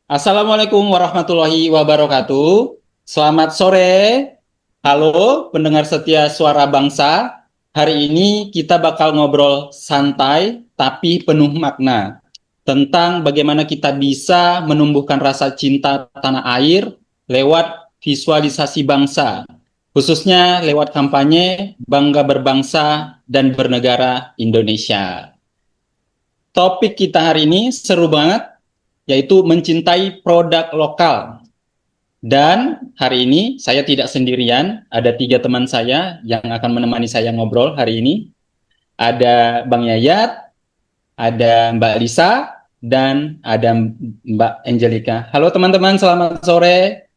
Assalamualaikum warahmatullahi wabarakatuh. Selamat sore. Halo, pendengar setia Suara Bangsa. Hari ini kita bakal ngobrol santai tapi penuh makna tentang bagaimana kita bisa menumbuhkan rasa cinta tanah air lewat visualisasi bangsa, khususnya lewat kampanye Bangga Berbangsa dan Bernegara Indonesia. Topik kita hari ini seru banget, yaitu mencintai produk lokal. Dan hari ini saya tidak sendirian, ada tiga teman saya yang akan menemani saya ngobrol hari ini. Ada Bang Yayat, ada Mbak Lisa, dan ada Mbak Angelica. Halo teman-teman, selamat sore.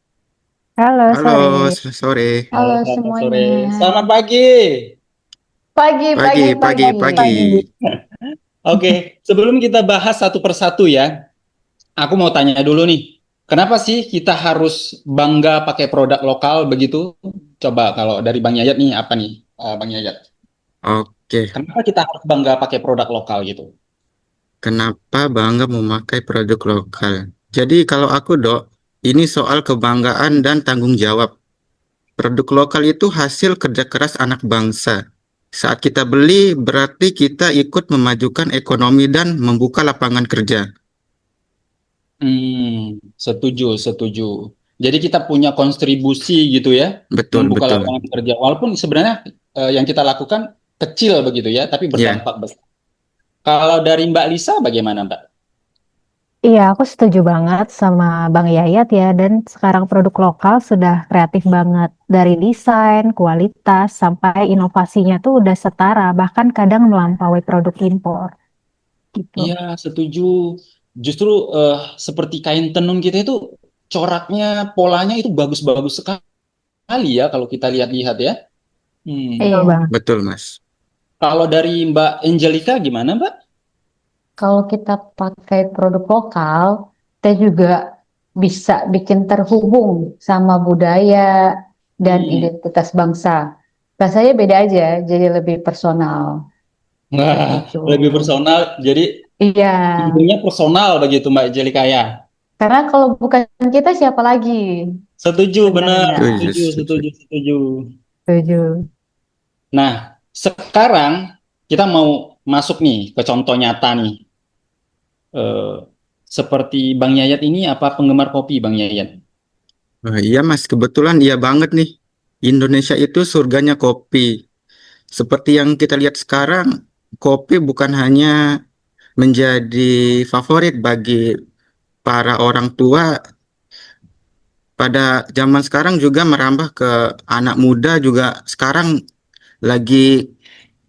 Halo, Halo, sore. sore. Halo, Halo selamat semuanya. sore. Selamat pagi. Pagi, Pagi, pagi, pagi, pagi. pagi. Oke, sebelum kita bahas satu persatu ya, aku mau tanya dulu nih, kenapa sih kita harus bangga pakai produk lokal begitu? Coba kalau dari Bang Yayat nih, apa nih, Bang Yayat? Oke, Kenapa kita harus bangga pakai produk lokal gitu? kenapa bangga memakai produk lokal? Jadi kalau aku, Dok, ini soal kebanggaan dan tanggung jawab. Produk lokal itu hasil kerja keras anak bangsa. Saat kita beli, berarti kita ikut memajukan ekonomi dan membuka lapangan kerja. Setuju, setuju. Jadi kita punya kontribusi gitu ya, Betul, membuka betul. lapangan kerja. Walaupun sebenarnya yang kita lakukan kecil begitu ya, tapi Ya, berdampak besar. Kalau dari Mbak Lisa bagaimana Mbak? Iya, aku setuju banget sama Bang Yayat ya. Dan sekarang produk lokal sudah kreatif banget. Dari desain, kualitas, sampai inovasinya tuh udah setara. Bahkan kadang melampaui produk impor. Gitu. Iya, setuju. Justru seperti kain tenun kita itu coraknya, polanya itu bagus-bagus sekali ya kalau kita lihat-lihat ya. Betul Hmm. banget. betul, Mas. Kalau dari Mbak Angelica gimana, Mbak? Kalau kita pakai produk lokal, kita juga bisa bikin terhubung sama budaya dan Hmm. identitas bangsa. Rasanya beda aja, jadi lebih personal. Seperti Wah, itu. lebih personal. Jadi Iya, intinya personal begitu, Mbak Angelica ya. karena kalau bukan kita siapa lagi Setuju, benar. sebenarnya? Setuju, Setuju, setuju. setuju, setuju. Setuju. Nah, sekarang kita mau masuk nih ke contoh nyata nih. Eh, Seperti Bang Yayat ini apa penggemar kopi, Bang Yayat? Wah, iya, Mas. Kebetulan iya banget nih. Indonesia itu surganya kopi. Seperti yang kita lihat sekarang, kopi bukan hanya menjadi favorit bagi para orang tua, pada zaman sekarang juga merambah ke anak muda juga sekarang lagi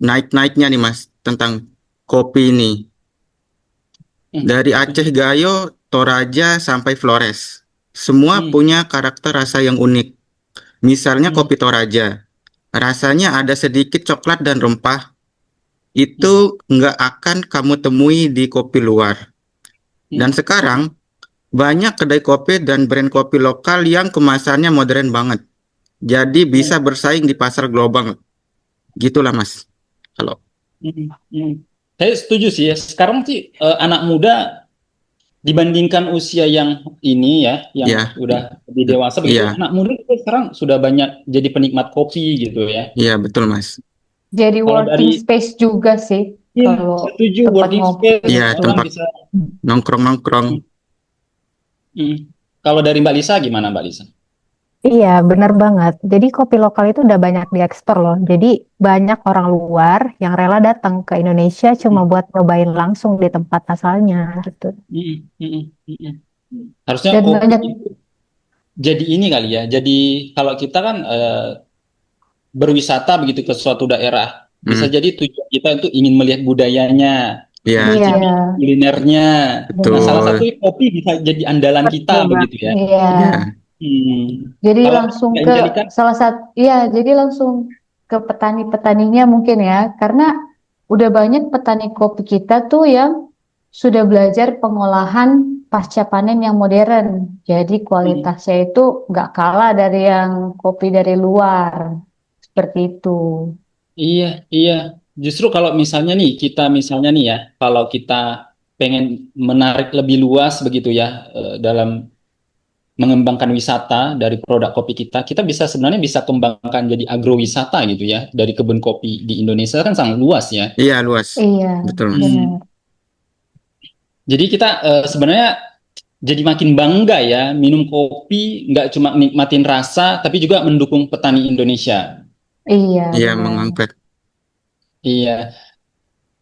naik-naiknya nih Mas tentang kopi ini. Hmm, Dari setuju. Aceh Gayo, Toraja sampai Flores. Semua Hmm, punya karakter rasa yang unik. Misalnya hmm, kopi Toraja. Rasanya ada sedikit coklat dan rempah. hmm, Itu nggak akan kamu temui di kopi luar. Dan hmm, sekarang banyak kedai kopi dan brand kopi lokal yang kemasannya modern banget. Jadi hmm, bisa bersaing di pasar global. Gitulah Mas. Kalau hmm, hmm. Saya setuju sih ya. Sekarang sih anak muda dibandingkan usia yang ini ya, yang ya, udah lebih dewasa begitu, iya, anak muda itu sekarang sudah banyak jadi penikmat kopi gitu ya. iya betul Mas. Jadi Kalau working dari, space juga sih, ya kalau setuju, tempat working ngopi space Iya itu. orang tempat bisa. nongkrong-nongkrong. Hmm, hmm. Kalau dari Mbak Lisa gimana Mbak Lisa? Iya, benar banget. Jadi kopi lokal itu udah banyak diekspor loh. Jadi banyak orang luar yang rela datang ke Indonesia cuma Hmm, buat cobain langsung di tempat asalnya gitu. hmm, hmm, hmm, hmm. Harusnya Dan kopi banyak. itu jadi ini kali ya. Jadi kalau kita kan berwisata begitu ke suatu daerah, bisa Hmm, jadi tujuan kita itu ingin melihat budayanya, iya, Iya, mencicipi Ya, kulinernya. Nah, salah benar. satu betul. kopi bisa jadi andalan kita betul begitu ya. Iya. Iya, Jadi Kalau langsung Mbak ke Angelika, salah satu, ya, jadi langsung ke petani-petaninya mungkin ya, karena udah banyak petani kopi kita tuh yang sudah belajar pengolahan pasca panen yang modern. Jadi hmm, kualitasnya itu nggak kalah dari yang kopi dari luar, seperti itu. iya, iya. Justru kalau misalnya nih, kita misalnya nih ya, kalau kita pengen menarik lebih luas begitu ya dalam mengembangkan wisata dari produk kopi kita, kita bisa sebenarnya bisa kembangkan jadi agrowisata gitu ya dari kebun kopi di Indonesia kan sangat luas ya. Iya, luas. Iya, Betul, Mas. Hmm. benar. Jadi kita sebenarnya jadi makin bangga ya minum kopi nggak cuma nikmatin rasa tapi juga mendukung petani Indonesia. Iya, Iya, benar. mengangkat. Iya.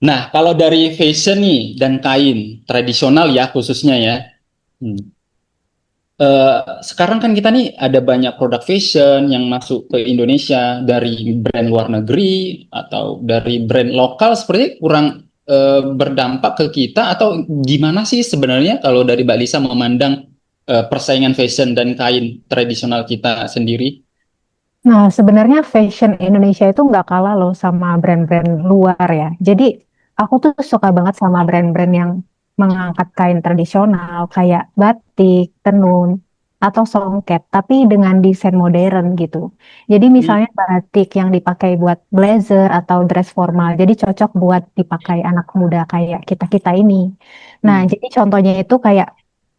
Nah, kalau dari fashion nih dan kain tradisional ya khususnya ya. Hmm. Sekarang kan kita nih ada banyak produk fashion yang masuk ke Indonesia dari brand luar negeri atau dari brand lokal seperti kurang berdampak ke kita atau gimana sih sebenarnya kalau dari Mbak Lisa memandang persaingan fashion dan kain tradisional kita sendiri? Nah, sebenarnya fashion Indonesia itu nggak kalah loh sama brand-brand luar ya. Jadi aku tuh suka banget sama brand-brand yang mengangkat kain tradisional kayak batik, tenun, atau songket, tapi dengan desain modern gitu. Jadi Hmm, misalnya batik yang dipakai buat blazer atau dress formal, jadi cocok buat dipakai anak muda kayak kita-kita ini. Nah, hmm, jadi contohnya itu kayak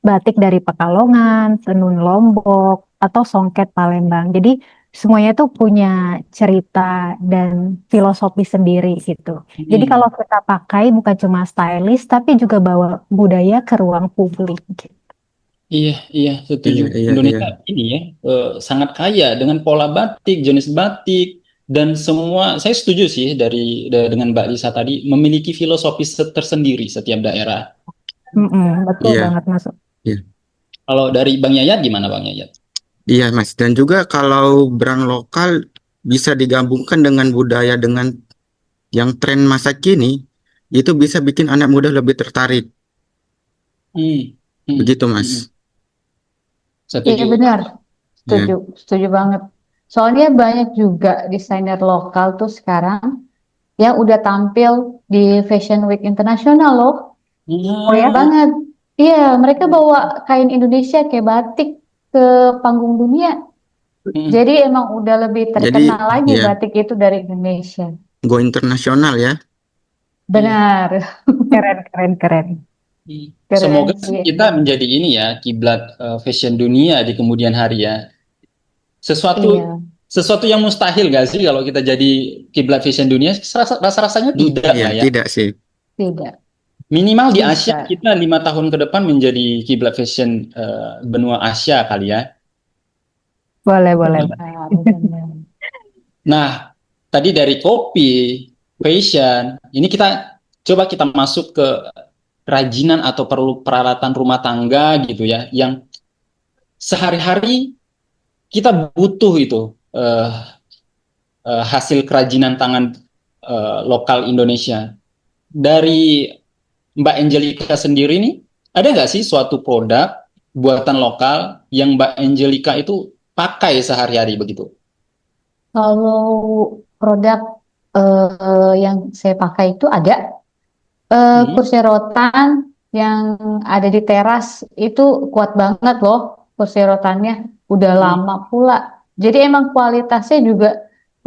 batik dari Pekalongan, tenun Lombok, atau songket Palembang. Jadi semuanya tuh punya cerita dan filosofi sendiri gitu. Jadi kalau hmm. kita pakai bukan cuma stylish, tapi juga bawa budaya ke ruang publik, gitu. Iya, iya, setuju. Iya, iya, iya. Indonesia ini ya sangat kaya dengan pola batik, jenis batik, dan semua. Saya setuju sih dengan Mbak Lisa tadi memiliki filosofi tersendiri setiap daerah. Mm-mm, betul Iya, banget masuk. iya. Kalau dari Bang Yayat gimana Bang Yayat? Iya, Mas. Dan juga kalau brand lokal bisa digabungkan dengan budaya dengan yang tren masa kini, itu bisa bikin anak muda lebih tertarik. Hmm, hmm, Begitu, hmm, hmm. Mas. Iya, Setuju. benar. Ya. Setuju, setuju banget. Soalnya banyak juga desainer lokal tuh sekarang yang udah tampil di Fashion Week Internasional loh. Oh Banyak ya? Ah, banget. Iya, mereka bawa kain Indonesia kayak batik ke panggung dunia. hmm. Jadi emang udah lebih Jadi, terkenal lagi ya, batik itu dari Indonesia. go internasional ya. Iya. Benar. Keren, keren, keren. Hmm. Keren Semoga sih sih kita emang. menjadi ini ya kiblat fashion dunia di kemudian hari ya. Sesuatu Iya, sesuatu yang mustahil gak sih kalau kita jadi kiblat fashion dunia? Rasa-rasanya tidak Iya, lah ya. tidak sih. tidak. Minimal di Asia Bisa. kita 5 tahun ke depan menjadi kiblat fashion benua Asia kali ya. Boleh, boleh. Benar, benar. Nah, tadi dari kopi, fashion, ini kita masuk ke kerajinan atau perlu peralatan rumah tangga gitu ya, yang sehari-hari kita butuh itu hasil kerajinan tangan lokal Indonesia. Dari Mbak Angelica sendiri nih, ada nggak sih suatu produk buatan lokal yang Mbak Angelica itu pakai sehari-hari begitu? Kalau produk yang saya pakai itu ada Hmm, kursi rotan yang ada di teras itu kuat banget loh kursi rotannya. Udah hmm, lama pula. Jadi emang kualitasnya juga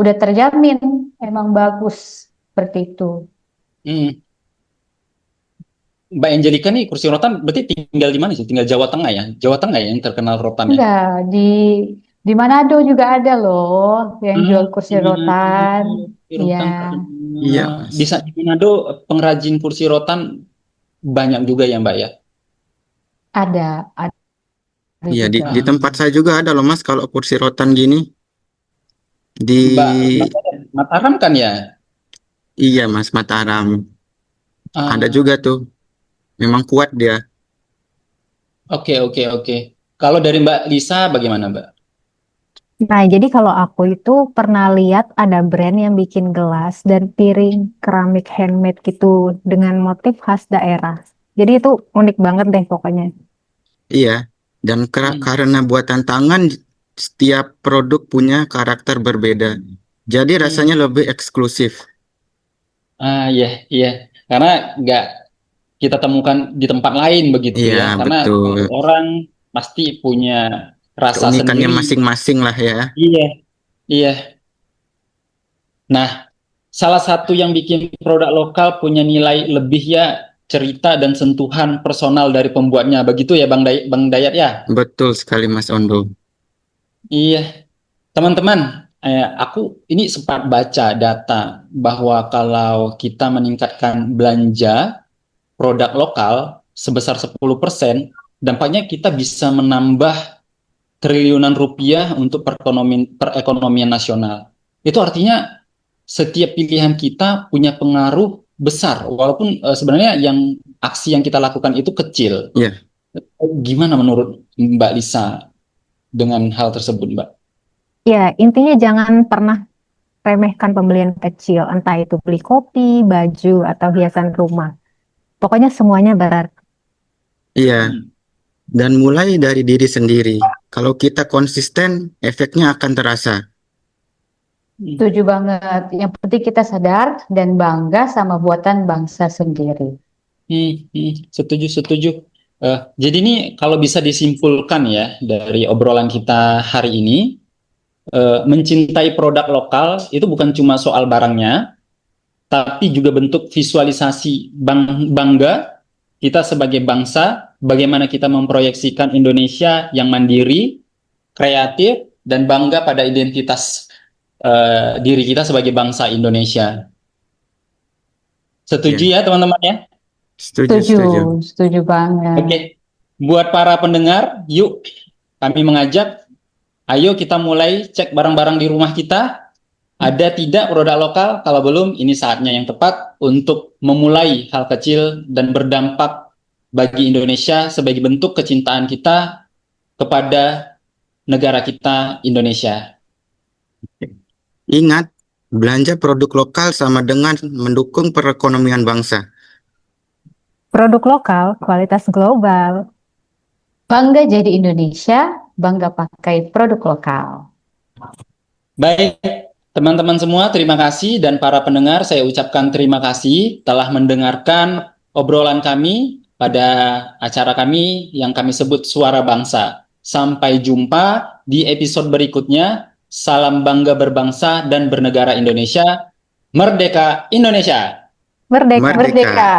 udah terjamin. Emang bagus seperti itu. hmm. Mbak Angelica nih kursi rotan berarti tinggal di mana sih? Tinggal Jawa Tengah ya? Jawa Tengah ya yang terkenal rotannya. Enggak, di Manado juga ada loh yang Ah, jual kursi rotan. kursi Iya, rotan Iya, terkenal. Mas. Di Manado pengrajin kursi rotan banyak juga ya Mbak ya? ada Iya, di juga. tempat Ah, saya juga ada loh, Mas, kalau kursi rotan gini. Mbak Di, Mataram kan ya? iya, Mas, Mataram. Ada Ah, juga tuh. Memang kuat dia. oke oke oke. Kalau dari Mbak Lisa bagaimana Mbak? Nah, jadi kalau aku itu pernah lihat ada brand yang bikin gelas dan piring keramik handmade gitu dengan motif khas daerah. Jadi itu unik banget deh pokoknya. Iya. Dan Hmm. karena buatan tangan, setiap produk punya karakter berbeda. Jadi rasanya Hmm. lebih eksklusif. Ah iya iya. Karena nggak kita temukan di tempat lain begitu Iya, ya. Karena betul. setiap orang pasti punya rasa Keunikannya sendiri. masing-masing lah ya. Iya, iya. Nah, salah satu yang bikin produk lokal punya nilai lebih ya cerita dan sentuhan personal dari pembuatnya. Begitu ya Bang Dayat ya? Betul sekali Mas Ondo. Iya, teman-teman, aku ini sempat baca data bahwa kalau kita meningkatkan belanja produk lokal sebesar 10%, dampaknya kita bisa menambah triliunan rupiah untuk perekonomian nasional. Itu artinya setiap pilihan kita punya pengaruh besar, walaupun sebenarnya aksi yang kita lakukan itu kecil. Iya. Gimana menurut Mbak Lisa dengan hal tersebut, Mbak? Ya, intinya jangan pernah remehkan pembelian kecil, entah itu beli kopi, baju, atau hiasan rumah. Pokoknya semuanya berarti. Iya, Hmm. dan mulai dari diri sendiri. Kalau kita konsisten, efeknya akan terasa. Setuju banget. Yang penting kita sadar dan bangga sama buatan bangsa sendiri. Setuju, setuju. Jadi ini kalau bisa disimpulkan ya dari obrolan kita hari ini, mencintai produk lokal itu bukan cuma soal barangnya, tapi juga bentuk visualisasi bangga kita sebagai bangsa, bagaimana kita memproyeksikan Indonesia yang mandiri, kreatif, dan bangga pada identitas diri kita sebagai bangsa Indonesia. Setuju ya teman-teman ya? Setuju, setuju. Setuju banget. Oke, buat para pendengar, yuk kami mengajak, ayo kita mulai cek barang-barang di rumah kita, ada tidak produk lokal, kalau belum ini saatnya yang tepat untuk memulai hal kecil dan berdampak bagi Indonesia sebagai bentuk kecintaan kita kepada negara kita Indonesia. Ingat, belanja produk lokal sama dengan mendukung perekonomian bangsa. Produk lokal, kualitas global. Bangga jadi Indonesia, bangga pakai produk lokal. Baik, teman-teman semua, terima kasih, dan para pendengar, saya ucapkan terima kasih telah mendengarkan obrolan kami pada acara kami yang kami sebut Suara Bangsa. Sampai jumpa di episode berikutnya. Salam bangga berbangsa dan bernegara Indonesia. Merdeka Indonesia! Merdeka. Merdeka. Merdeka!